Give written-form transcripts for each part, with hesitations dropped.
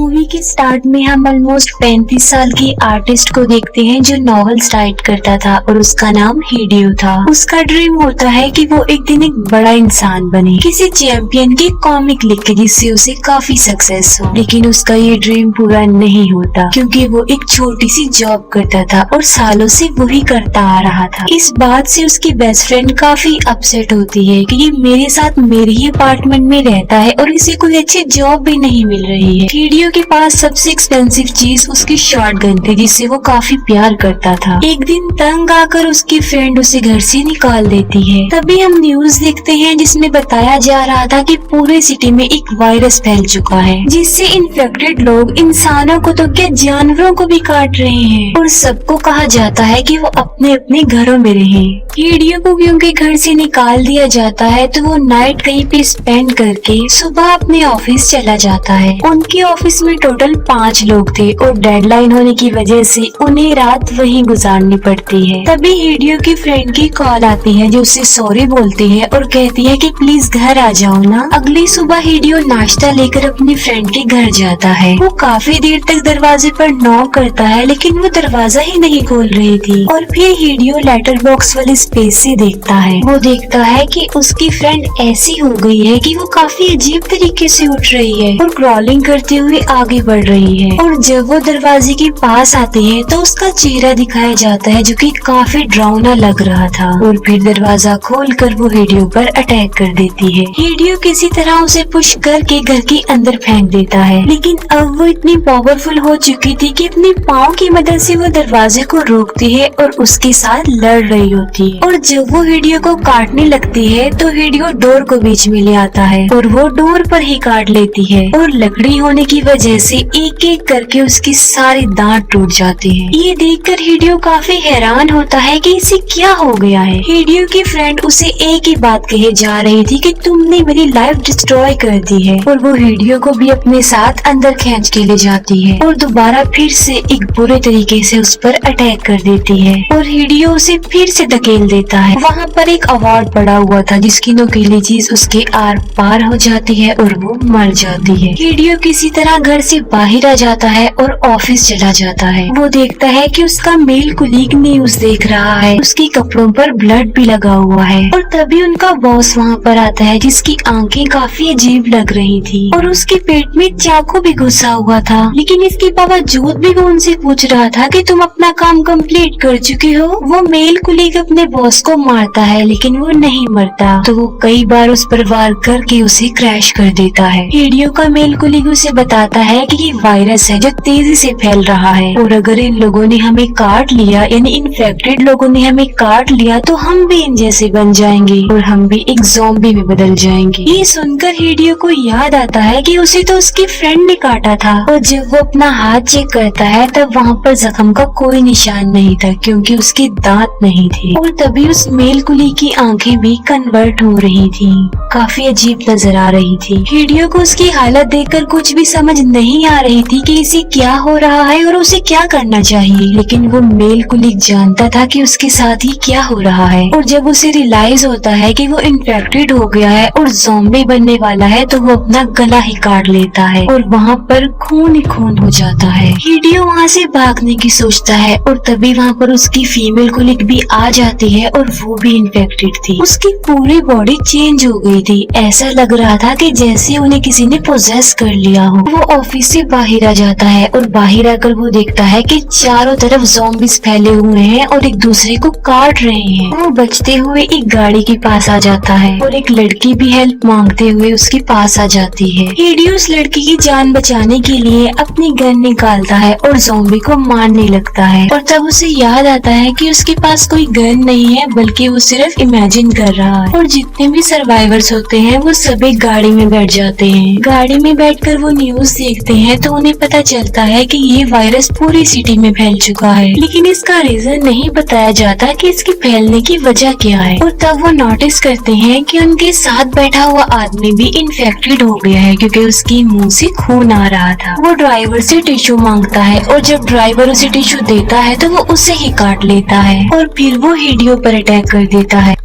Movie के start में हम ऑलमोस्ट 35 साल की आर्टिस्ट को देखते हैं जो नॉवेल्स राइट करता था और उसका नाम हिडियो था। उसका ड्रीम होता है कि वो एक दिन एक बड़ा इंसान बने, किसी चैंपियन की कॉमिक लिख के जिससे उसे काफी सक्सेस हो। लेकिन उसका ये ड्रीम पूरा नहीं होता क्योंकि वो एक छोटी सी जॉब करता था और सालों से वही करता आ रहा था। इस बात से उसकी बेस्ट फ्रेंड काफी अपसेट होती है कि ये मेरे साथ मेरे ही अपार्टमेंट में रहता है और इसे कोई अच्छी जॉब भी नहीं मिल रही है। हिडियो के पास सबसे एक्सपेंसिव चीज उसकी शॉटगन थी जिससे वो काफी प्यार करता था। एक दिन तंग आकर उसकी फ्रेंड उसे घर से निकाल देती है। तभी हम न्यूज देखते हैं जिसमें बताया जा रहा था कि पूरे सिटी में एक वायरस फैल चुका है जिससे इन्फेक्टेड लोग इंसानों को तो क्या जानवरों को भी काट रहे हैं और सबको कहा जाता है कि वो अपने अपने घरों में रहे। हिडियो को क्योंकि घर से निकाल दिया जाता है तो वो नाइट कहीं पे स्पेंड करके सुबह अपने ऑफिस चला जाता है। उनके ऑफिस में टोटल 5 लोग थे और डेडलाइन होने की वजह से उन्हें रात वहीं गुजारनी पड़ती है। तभी हिडियो की फ्रेंड की कॉल आती है जो उसे सॉरी बोलती है और कहती है कि प्लीज घर आ जाओ ना। अगली सुबह हिडियो नाश्ता लेकर अपनी फ्रेंड के घर जाता है। वो काफी देर तक दरवाजे पर नॉक करता है लेकिन वो दरवाजा ही नहीं खोल रही थी और फिर हिडियो लेटर बॉक्स वाले स्पेस से देखता है। वो देखता है कि उसकी फ्रेंड ऐसी हो गई है कि वो काफी अजीब तरीके से उठ रही है और क्रॉलिंग करते हुए आगे बढ़ रही है। और जब वो दरवाजे के पास आती है तो उसका चेहरा दिखाया जाता है जो कि काफी डरावना लग रहा था और फिर दरवाजा खोलकर वो हिडियो पर अटैक कर देती है। हिडियो किसी तरह उसे पुश करके घर के अंदर फेंक देता है लेकिन अब वो इतनी पावरफुल हो चुकी थी कि अपने पाँव की मदद से वो दरवाजे को रोकती है और उसके साथ लड़ रही होती है। और जब वो हिडियो को काटने लगती है तो हिडियो डोर को बीच में ले आता है और वो डोर पर ही काट लेती है और लकड़ी होने की वजह से एक एक करके उसकी सारी दांत टूट जाते हैं। ये देखकर हिडियो काफी हैरान होता है कि इसे क्या हो गया है। हिडियो की फ्रेंड उसे एक ही बात कहे जा रही थी कि तुमने मेरी लाइफ डिस्ट्रॉय कर दी है और वो हिडियो को भी अपने साथ अंदर खींच के ले जाती है और दोबारा फिर से एक बुरे तरीके से उस पर अटैक कर देती है और हिडियो उसे फिर से धकेल देता है। वहाँ पर एक अवार्ड पड़ा हुआ था जिसकी नुकीली चीज उसके आर पार हो जाती है और वो मर जाती है। हिडियो किसी तरह घर से बाहर आ जाता है और ऑफिस चला जाता है। वो देखता है कि उसका मेल कुलीग न्यूज देख रहा है, उसके कपड़ों पर ब्लड भी लगा हुआ है और तभी उनका बॉस वहाँ पर आता है जिसकी आंखें काफी अजीब लग रही थी और उसके पेट में चाकू भी घुसा हुआ था। लेकिन इसके बावजूद भी वो उनसे पूछ रहा था कि तुम अपना काम कंप्लीट कर चुके हो। वो मेल कुलीग अपने बॉस को मारता है लेकिन वो नहीं मरता तो वो कई बार उस पर वार करके उसे क्रैश कर देता है। हिडियो का मेल कुलीग उसे बताता है कि ये वायरस है जो तेजी से फैल रहा है और अगर इन लोगों ने हमें काट लिया यानी इन्फेक्टेड लोगों ने हमें काट लिया तो हम भी इन जैसे बन जाएंगे और हम भी एक ज़ॉम्बी में बदल जाएंगे। ये सुनकर हिडियो को याद आता है कि उसे तो उसकी फ्रेंड ने काटा था और जब वो अपना हाथ चेक करता है तब वहाँ पर जख्म का कोई निशान नहीं था क्योंकि उसके दांत नहीं थे और तभी उस मेल कुलीग की आंखें भी कन्वर्ट हो रही थी, काफी अजीब नजर आ रही थी। हिडियो को उसकी हालत देखकर कुछ भी समझ नहीं आ रही थी कि इसे क्या हो रहा है और उसे क्या करना चाहिए। लेकिन वो मेल कुलीग जानता था कि उसके साथ ही क्या हो रहा है और जब उसे रियलाइज होता है कि वो इन्फेक्टेड हो गया है और ज़ॉम्बी बनने वाला है तो वो अपना गला ही काट लेता है और वहाँ पर खून ही खून हो जाता है। हिडियो वहाँ से भागने की सोचता है और तभी वहाँ पर उसकी फीमेल कुलीग भी आ जाती है और वो भी इन्फेक्टेड थी। उसकी पूरी बॉडी चेंज हो गई थी, ऐसा लग रहा था कि जैसे उन्हें किसी ने पोजेस कर लिया हो। वो ऑफिस से बाहर आ जाता है और बाहर आकर वो देखता है कि चारों तरफ ज़ॉम्बीज फैले हुए हैं और एक दूसरे को काट रहे हैं। वो बचते हुए एक गाड़ी के पास आ जाता है और एक लड़की भी हेल्प मांगते हुए उसके पास आ जाती है। हिडियो उस लड़की की जान बचाने के लिए अपनी गन निकालता है और ज़ॉम्बी को मारने लगता है और तब उसे याद आता है कि उसके पास कोई गन नहीं है बल्कि वो सिर्फ इमेजिन कर रहा है। और जितने भी सर्वाइवर्स होते हैं वो सभी गाड़ी में बैठ जाते हैं। गाड़ी में बैठकर वो न्यूज देखते हैं तो उन्हें पता चलता है कि ये वायरस पूरी सिटी में फैल चुका है लेकिन इसका रीजन नहीं बताया जाता कि इसके फैलने की वजह क्या है। और तब वो नोटिस करते हैं कि उनके साथ बैठा हुआ आदमी भी इन्फेक्टेड हो गया है क्योंकि उसकी मुंह से खून आ रहा था। वो ड्राइवर से टिश्यू मांगता है और जब ड्राइवर उसे टिश्यू देता है तो वो उसे ही काट लेता है और फिर वो हिडियो पर अटैक कर देता है।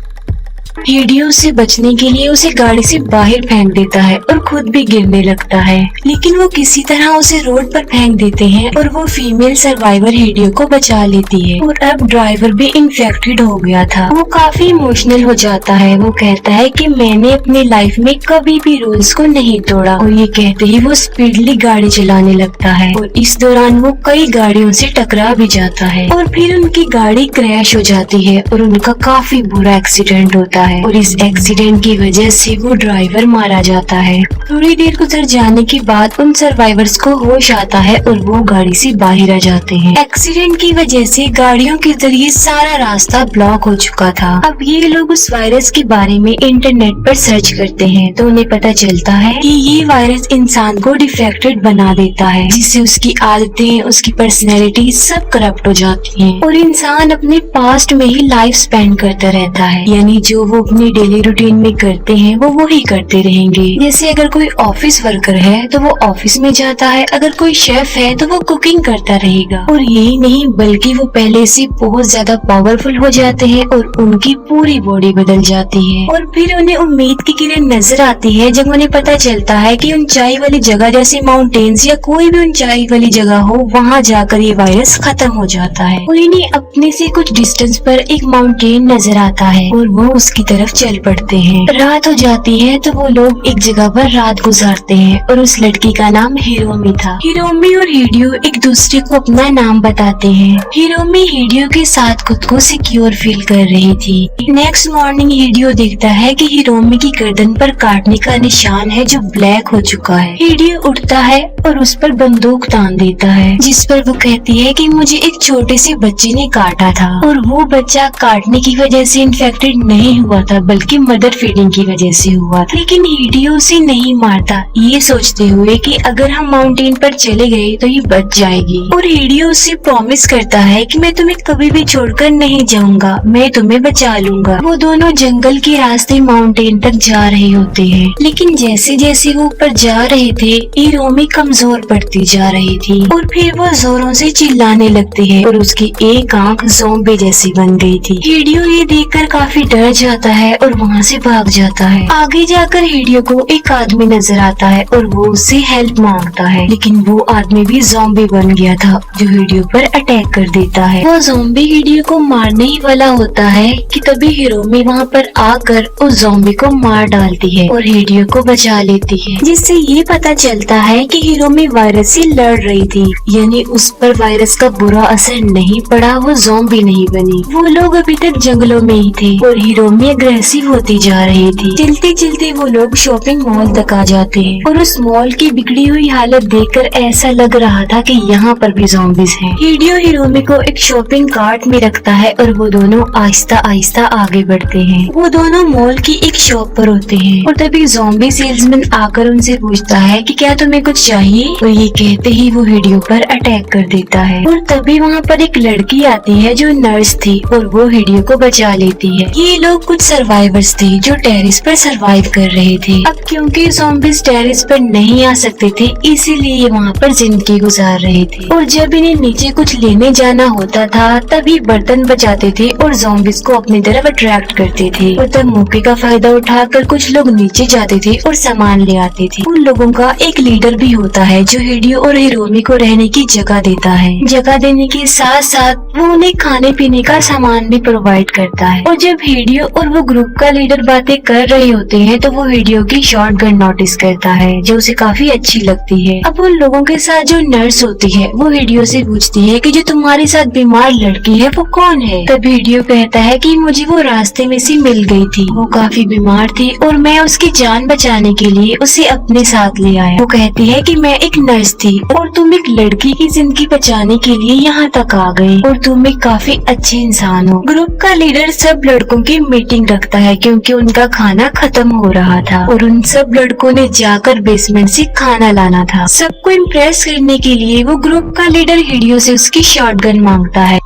हिडियो से बचने के लिए उसे गाड़ी से बाहर फेंक देता है और खुद भी गिरने लगता है, लेकिन वो किसी तरह उसे रोड पर फेंक देते हैं और वो फीमेल सर्वाइवर हिडियो को बचा लेती है। और अब ड्राइवर भी इन्फेक्टेड हो गया था। वो काफी इमोशनल हो जाता है। वो कहता है कि मैंने अपनी लाइफ में कभी भी रूल्स को नहीं तोड़ा, और ये कहते ही वो स्पीडली गाड़ी चलाने लगता है और इस दौरान वो कई गाड़ियों से टकरा भी जाता है और फिर उनकी गाड़ी क्रैश हो जाती है और उनका काफी बुरा एक्सीडेंट होता है और इस एक्सीडेंट की वजह से वो ड्राइवर मारा जाता है। थोड़ी देर गुजर जाने के बाद उन सर्वाइवर्स को होश आता है और वो गाड़ी से बाहर आ जाते हैं। एक्सीडेंट की वजह से गाड़ियों के जरिए सारा रास्ता ब्लॉक हो चुका था। अब ये लोग उस वायरस के बारे में इंटरनेट पर सर्च करते हैं तो उन्हें पता चलता है कि ये वायरस इंसान को डिफेक्टेड बना देता है, जिससे उसकी आदतें, उसकी पर्सनैलिटी सब करप्ट हो जाती हैं और इंसान अपने पास्ट में ही लाइफ स्पेंड करता रहता है। यानी जो वो अपनी डेली रूटीन में करते हैं वो वही करते रहेंगे। जैसे अगर कोई ऑफिस वर्कर है तो वो ऑफिस में जाता है, अगर कोई शेफ है तो वो कुकिंग करता रहेगा। और यही नहीं बल्कि वो पहले से बहुत ज्यादा पावरफुल हो जाते हैं और उनकी पूरी बॉडी बदल जाती है। और फिर उन्हें उम्मीद की किरण नजर आती है जब उन्हें पता चलता है कि ऊंचाई वाली जगह जैसे माउंटेन्स या कोई भी ऊंचाई वाली जगह हो, वहाँ जाकर ये वायरस खत्म हो जाता है। और इन्हें अपने से कुछ डिस्टेंस पर एक माउंटेन नजर आता है और वो उसकी तरफ चल पड़ते हैं। रात हो जाती है तो वो लोग एक जगह पर रात गुजारते हैं और उस लड़की का नाम हिरोमी था। हिरोमी और हिडियो एक दूसरे को अपना नाम बताते हैं। हिरोमी हिडियो के साथ खुद को सिक्योर फील कर रही थी। नेक्स्ट मॉर्निंग हिडियो देखता है कि हिरोमी की गर्दन पर काटने का निशान है जो ब्लैक हो चुका है। हिडियो उठता है और उस पर बंदूक तान देता है, जिस पर वो कहती है कि मुझे एक छोटे से बच्चे ने काटा था और वो बच्चा काटने की वजह से इन्फेक्टेड नहीं हुआ था बल्कि मदर फीडिंग की वजह से हुआ था। लेकिन हिडियो उसे नहीं मारता, ये सोचते हुए कि अगर हम माउंटेन पर चले गए तो ये बच जाएगी। और हिडियो उसे प्रॉमिस करता है कि मैं तुम्हें कभी भी छोड़कर नहीं जाऊंगा, मैं तुम्हें बचा लूंगा। वो दोनों जंगल के रास्ते माउंटेन तक जा रहे होते हैं, लेकिन जैसे जैसे वो ऊपर जा रहे थे हिरोमी कमजोर पड़ती जा रही थी और फिर वो जोरों से चिल्लाने लगती है और उसकी एक आंख ज़ॉम्बी जैसी बन गई थी। हिडियो ये देखकर काफी डर जाता है और वहाँ से भाग जाता है। आगे जाकर हिडियो को एक आदमी नजर आता है और वो उससे हेल्प मांगता है, लेकिन वो आदमी भी ज़ॉम्बी बन गया था जो हिडियो पर अटैक कर देता है। वो ज़ॉम्बी हिडियो को मारने ही वाला होता है कि तभी हिरोमी वहाँ पर आकर उस ज़ॉम्बी को मार डालती है और हिडियो को बचा लेती है, जिससे ये पता चलता है कि हिरोमी वायरस से लड़ रही थी, यानी उस पर वायरस का बुरा असर नहीं पड़ा, वो ज़ॉम्बी नहीं बनी। वो लोग अभी तक जंगलों में ही थे और हिरोमी अग्रेसिव होती जा रही थी। चलते चलते वो लोग शॉपिंग मॉल तक आ जाते हैं और उस मॉल की बिगड़ी हुई हालत देखकर ऐसा लग रहा था कि यहाँ पर भी ज़ॉम्बीज हैं। हिडियो हिरोमी को एक शॉपिंग कार्ट में रखता है और वो दोनों आहिस्ता आहिस्ता आगे बढ़ते हैं। वो दोनों मॉल की एक शॉप पर होते हैं और तभी ज़ॉम्बी सेल्समैन आकर उनसे पूछता है कि क्या तुम्हें कुछ चाहिए, और ये कहते ही वो हिडियो पर अटैक कर देता है। और तभी वहाँ पर एक लड़की आती है जो नर्स थी और वो हिडियो को बचा लेती है। ये लोग कुछ सर्वाइवर्स थे जो टेरेस पर सर्वाइव कर रहे थे। अब क्योंकि ज़ॉम्बीज टेरेस पर नहीं आ सकते थे, इसीलिए ये वहाँ पर जिंदगी गुजार रहे थे। और जब इन्हें नीचे कुछ लेने जाना होता था तभी बर्तन बचाते थे और ज़ॉम्बीज को अपनी तरफ अट्रैक्ट करते थे। और तब मौके का फायदा उठाकर कुछ लोग नीचे जाते थे और सामान ले आते थे। उन लोगों का एक लीडर भी होता है जो हिडियो और हिरोमी को रहने की जगह देता है। जगह देने के साथ साथ वो उन्हें खाने पीने का सामान भी प्रोवाइड करता है। और जब हिडियो और वो ग्रुप का लीडर बातें कर रहे होते हैं तो वो हिडियो की शॉटगन नोटिस करता है जो उसे काफी अच्छी लगती है। अब उन लोगों के साथ जो नर्स होती है वो हिडियो से पूछती है कि जो तुम्हारे साथ बीमार लड़की है वो कौन है। तब हिडियो कहता है कि मुझे वो रास्ते में से मिल गई थी, वो काफी बीमार थी और मैं उसकी जान बचाने के लिए उसे अपने साथ ले आया। वो कहती है कि मैं एक नर्स थी और तुम एक लड़की की जिंदगी बचाने के लिए यहाँ तक आ गए और तुम एक काफी अच्छे इंसान हो। ग्रुप का लीडर सब लड़कों की मीटिंग रखता है क्योंकि उनका खाना खत्म हो रहा था और उन सब लड़कों ने जाकर बेसमेंट से खाना लाना था। सबको इम्प्रेस करने के लिए वो ग्रुप का लीडर हिडियो से उसकी शॉटगन मांगता है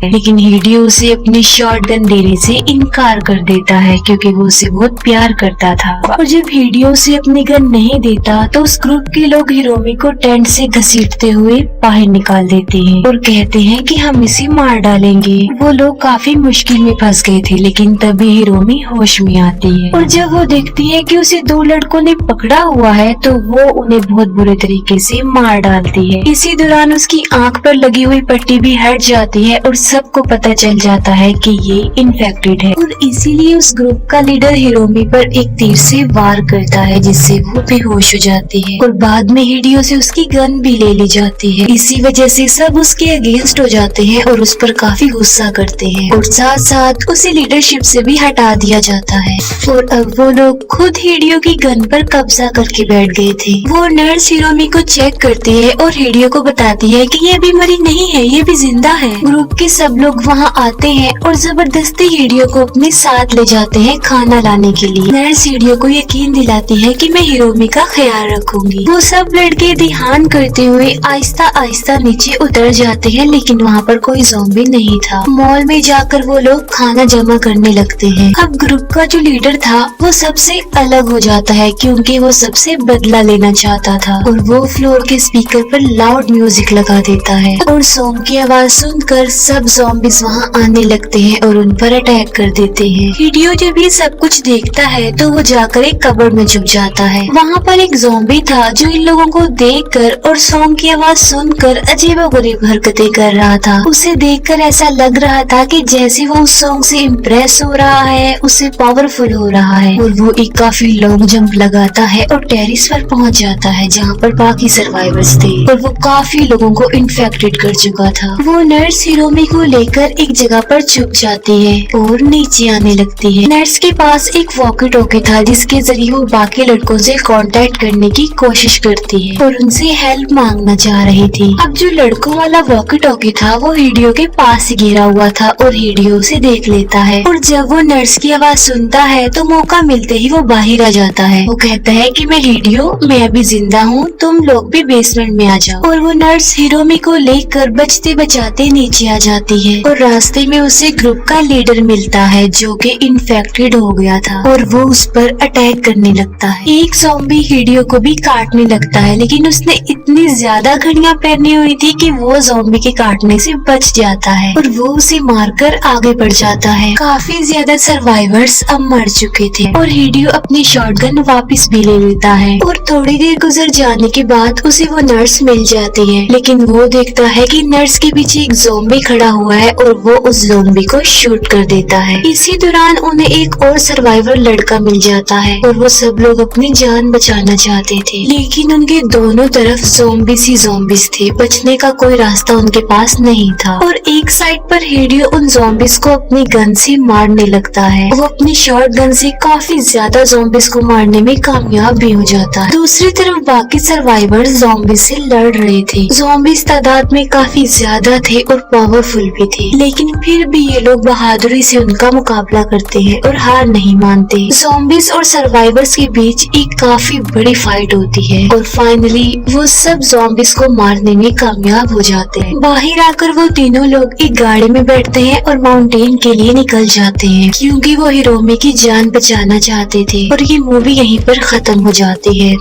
लेकिन हिडियो उसे अपनी शॉटगन देने से इनकार कर देता है क्योंकि वो उसे बहुत प्यार करता था। और जब हिडियो उसे अपनी गन नहीं देता तो उस ग्रुप के लोग हिरोमी को टेंट से घसीटते हुए बाहर निकाल देते हैं और कहते हैं कि हम इसे मार डालेंगे। वो लोग काफी मुश्किल में फंस गए थे, लेकिन तभी हिरोमी होश में आती है और जब वो देखती है कि उसे दो लड़कों ने पकड़ा हुआ है तो वो उन्हें बहुत बुरे तरीके से मार डालती है। इसी दौरान उसकी आंख पर लगी हुई पट्टी भी हट जाती है और सबको पता चल जाता है कि ये इन्फेक्टेड है और इसीलिए उस ग्रुप का लीडर हिरोमी पर एक तीर से वार करता है जिससे वो बेहोश हो जाती है और बाद में हिडियो से उसकी गन भी ले ली जाती है। इसी वजह से सब उसके अगेंस्ट हो जाते हैं और उस पर काफी गुस्सा करते हैं और साथ साथ उसे लीडरशिप से भी हटा दिया जाता है। और अब वो लोग खुद हिडियो की गन पर कब्जा करके बैठ गए थे। वो नर्स हिरोमी को चेक करती है और हिडियो को बताती है कि ये बीमारी नहीं है, ये भी जिंदा है। ग्रुप के सब लोग वहाँ आते हैं और जबरदस्ती हिडियो को अपने साथ ले जाते हैं खाना लाने के लिए। नर्स हिडियो को यकीन दिलाती है कि मैं हिरोमी का ख्याल रखूंगी। वो सब लड़के ध्यान करते हुए आहिस्ता आहिस्ता नीचे उतर जाते हैं, लेकिन वहाँ पर कोई ज़ॉम्बी नहीं था। मॉल में जाकर वो लोग खाना जमा करने लगते हैं। अब ग्रुप का जो लीडर था वो सबसे अलग हो जाता है क्योंकि वो सबसे बदला लेना चाहता था और वो फ्लोर के स्पीकर पर लाउड म्यूजिक लगा देता है और सॉन्ग की आवाज सुनकर सब ज़ॉम्बीज वहाँ आने लगते हैं और उन पर अटैक कर देते हैं। हिडियो जब ये सब कुछ देखता है तो वो जाकर एक कबर्ड में छुप जाता है। वहाँ पर एक ज़ॉम्बी था जो इन लोगों को देखकर और सॉन्ग की आवाज सुनकर अजीबोगरीब हरकतें कर रहा था। उसे देखकर ऐसा लग रहा था कि जैसे वो उस सॉन्ग से इम्प्रेस हो रहा है, उससे पावरफुल हो रहा है और वो एक काफी लॉन्ग जंप लगाता है और टेरिस पर पहुंच जाता है जहाँ पर बाकी सर्वाइवर्स थे और वो काफी लोगों को इन्फेक्टेड कर चुका था। वो नर्स हिरोमी को लेकर एक जगह पर छुप जाती है और नीचे आने लगती है। नर्स के पास एक वॉकी टॉकी था जिसके जरिए वो बाकी लड़कों से कांटेक्ट करने की कोशिश करती है और उनसे हेल्प मांगना चाह रही थी। अब जो लड़कों वाला वॉकी टॉकी था वो हिडियो के पास ही गिरा हुआ था और हिडियो उसे देख लेता है और जब वो नर्स की आवाज सुनता है तो मौका मिलते ही वो बाहर आ जाता है। वो कहता है कि मैं हिडियो, मैं अभी जिंदा हूँ, तुम लोग भी बेसमेंट में आ जाओ। और वो नर्स हिरोमी को लेकर बचते बचाते नीचे आ जाती है और रास्ते में उसे ग्रुप का लीडर मिलता है जो कि इन्फेक्टेड हो गया था और वो उस पर अटैक करने लगता है। एक ज़ॉम्बी हिडियो को भी काटने लगता है, लेकिन उसने इतनी ज्यादा घड़ियां पहनी हुई थी कि वो ज़ॉम्बी के काटने से बच जाता है और वो उसे मारकर आगे बढ़ जाता है। काफी ज्यादा सर्वाइवर्स अब मर चुके थे और हिडियो अपनी शॉटगन वापस भी ले लेता है और थोड़ी देर गुजर जाने के बाद उसे वो नर्स मिल जाती है, लेकिन वो देखता है कि नर्स के पीछे एक ज़ॉम्बी खड़ा हुआ है और वो उस ज़ॉम्बी को शूट कर देता है। इसी दौरान उन्हें एक और सर्वाइवर लड़का मिल जाता है और वो सब लोग अपनी जान बचाना चाहते थे, लेकिन उनके दोनों तरफ ज़ॉम्बीज़ ही ज़ॉम्बीज़ थे। बचने का कोई रास्ता उनके पास नहीं था और एक साइड पर हिडियो उन ज़ॉम्बीज़ को अपनी गन से मारने लगता है। वो अपनी शॉटगन से काफी ज्यादा ज़ॉम्बीज़ को मारने में कामयाब भी हो जाता है। दूसरी तरफ बाकी सर्वाइवर ज़ॉम्बीज़ से लड़ रहे थे। ज़ॉम्बीज़ तादाद में काफी ज्यादा थे और पावरफुल भी थे, लेकिन फिर भी ये लोग बहादुरी से उनका मुकाबला करते हैं और हार नहीं मानते। ज़ॉम्बीज़ और सर्वाइवर्स के बीच एक काफी बड़ी फाइट होती है और फाइनली वो सब ज़ॉम्बीज़ को मारने में कामयाब हो जाते हैं। बाहर आकर वो तीनों लोग एक गाड़ी में बैठते हैं और माउंटेन के लिए निकल जाते हैं क्योंकि वो हिरोमी की जान बचाना चाहते थे और ये मूवी यहीं पर खत्म हो जाती है।